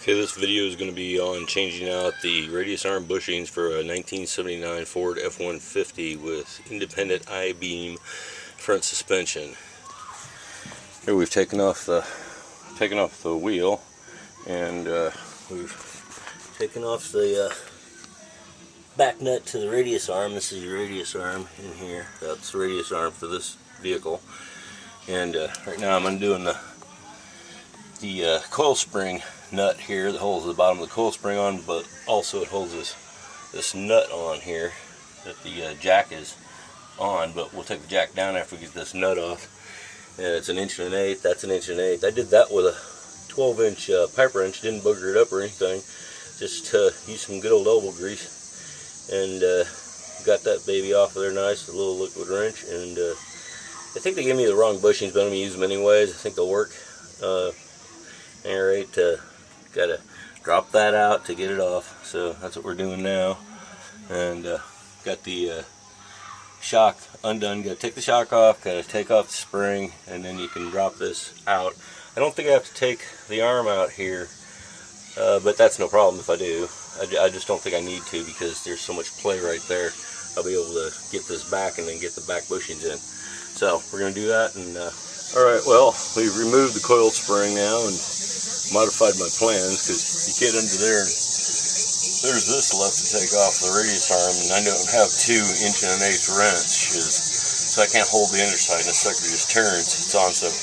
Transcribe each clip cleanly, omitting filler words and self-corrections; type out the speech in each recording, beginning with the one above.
Okay, this video is going to be on changing out the radius arm bushings for a 1979 Ford F-150 with independent I-beam front suspension. Here we've taken off the wheel, and we've taken off the back nut to the radius arm. This is your radius arm in here. That's the radius arm for this vehicle. And right now I'm undoing the coil spring nut here that holds the bottom of the coil spring on, but also it holds this nut on here that the jack is on. But we'll take the jack down after we get this nut off. And it's 1 1/8 inch. That's 1 1/8 inch. I did that with a 12-inch pipe wrench. Didn't booger it up or anything. Just used some good old elbow grease and got that baby off of there nice. A little liquid wrench, and I think they gave me the wrong bushings, but I'm gonna use them anyways. I think they'll work. Alright, gotta drop that out to get it off, so that's what we're doing now. And got the shock undone. Gotta take the shock off, gotta take off the spring, and then you can drop this out. I don't think I have to take the arm out here, but that's no problem if I do. I just don't think I need to, because there's so much play right there. I'll be able to get this back and then get the back bushings in. So we're gonna do that. And alright, well, we've removed the coil spring now and modified my plans, because you get under there and there's this left to take off the radius arm, and I don't have 2 1 1/8 wrenches, so I can't hold the underside, and the sucker just turns. It's on so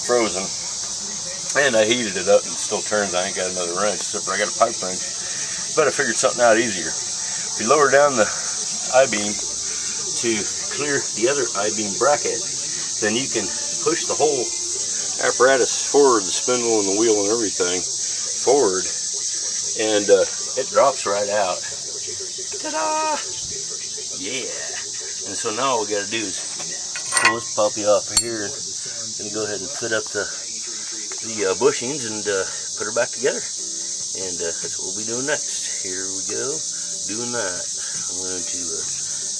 frozen, and I heated it up and it still turns. I ain't got another wrench, except for I got a pipe wrench, but I figured something out easier. If you lower down the I-beam to clear the other I-beam bracket, then you can push the whole apparatus forward, the spindle and the wheel and everything forward, and it drops right out. Ta-da! Yeah! And so now all we gotta do is pull this puppy off of here, and gonna go ahead and fit up the bushings and put her back together. And that's what we'll be doing next. Here we go, doing that. I'm going to go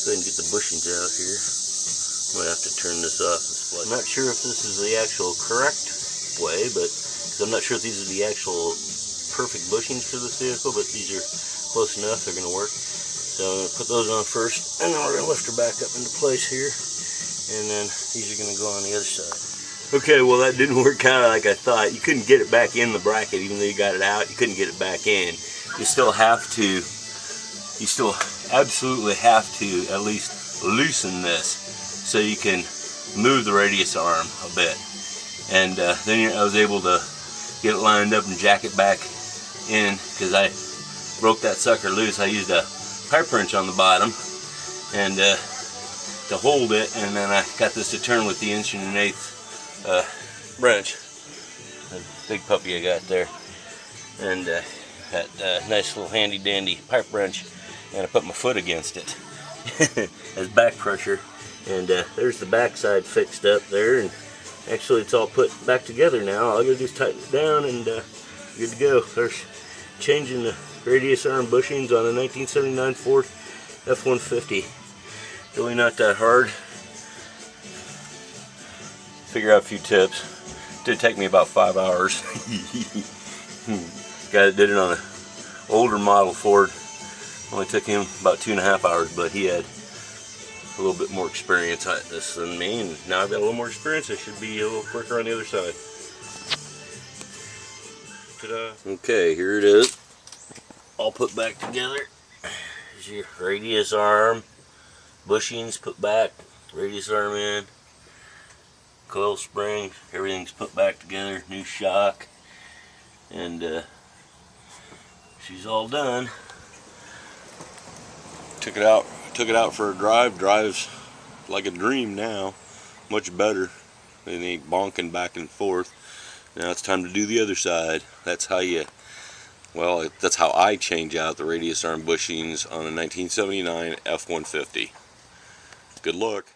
ahead and get the bushings out here. I'm going to have to turn this off and splice. I'm not sure if this is the actual correct way, but I'm not sure if these are the actual perfect bushings for this vehicle, but these are close enough. They're going to work. So I'm going to put those on first, and then we're going to lift her back up into place here, and then these are going to go on the other side. Okay, well, that didn't work out like I thought. You couldn't get it back in the bracket, even though you got it out. You couldn't get it back in. You still absolutely have to at least loosen this so you can move the radius arm a bit. And then I was able to get it lined up and jack it back in, because I broke that sucker loose. I used a pipe wrench on the bottom and to hold it, and then I got this to turn with the 1 1/8 wrench, the big puppy I got there, and that nice little handy dandy pipe wrench, and I put my foot against it as back pressure, and there's the back side fixed up there, and actually it's all put back together now. All I gotta do is tighten it down, and good to go. There's changing the radius arm bushings on a 1979 Ford F-150. Really not that hard. Figure out a few tips. Did take me about 5 hours. Guy that did it on an older model Ford, only took him about 2.5 hours, but he had a little bit more experience at this than me, and now I've got a little more experience. I should be a little quicker on the other side. Ta-da! Okay, here it is, all put back together. Here's your radius arm, bushings put back, radius arm in, coil spring, everything's put back together, new shock, and she's all done. Took it out for a drive. Drives like a dream now, much better. It ain't bonking back and forth. Now it's time to do the other side. That's how that's how I change out the radius arm bushings on a 1979 F-150. Good luck.